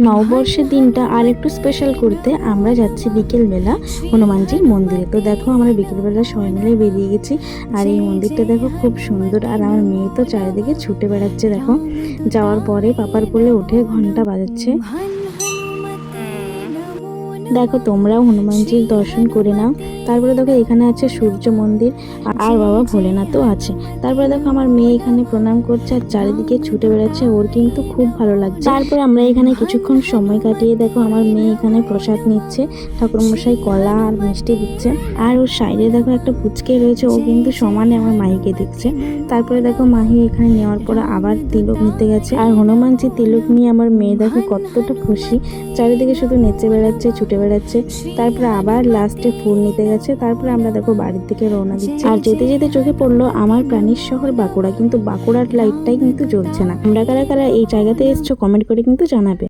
নববর্ষের দিনটা আর একটু স্পেশাল করতে আমরা যাচ্ছি বিকেলবেলা হনুমানজির মন্দিরে। তো দেখো আমরা বিকেলবেলা সবাই মিলে বেরিয়ে গেছি। আর এই মন্দিরটা দেখো খুব সুন্দর। আর আমার মেয়ে তো চারিদিকে ছুটে বেড়াচ্ছে। দেখো যাওয়ার পরে পাপার কোলে উঠে ঘন্টা বাজাচ্ছে। দেখো তোমরাও হনুমানজির দর্শন করে নাও। তারপরে দেখো এখানে আছে সূর্য মন্দির আর বাবা ভোলেনাথও আছে। তারপরে দেখো আমার মেয়ে এখানে প্রণাম করছে আর চারিদিকে ছুটে বেড়াচ্ছে, ওর কিন্তু খুব ভালো লাগছে। তারপরে আমরা এখানে কিছুক্ষণ সময় কাটিয়ে দেখো আমার মেয়ে এখানে প্রসাদ নিচ্ছে, ঠাকুরমশাই কলা আর মিষ্টি দিচ্ছে। আর ওর সাইডে দেখো একটা পুচকে রয়েছে, ও কিন্তু সমানে আমার মাহিকে দেখছে। তারপরে দেখো মাহি এখানে নেওয়ার পর আবার তিলক নিতে গেছে। আর হনুমানজি তিলক নিয়ে আমার মেয়ে দেখো কতটা খুশি, চারিদিকে শুধু নেচে বেড়াচ্ছে, ছুটে বেড়াচ্ছে। তারপরে আবার লাস্টে ফুল নিতে গেছে। তারপরে আমরা দেখো বাড়ির দিকে রওনা দিচ্ছি। আর যেতে যেতে চোখে পড়লো আমার প্রাণীর শহর বাঁকুড়া, কিন্তু বাঁকুড়ার লাইটটাই কিন্তু জ্বলছে না। আমরা কারা কারা এই জায়গাতে এসছো কমেন্ট করে কিন্তু জানাবে।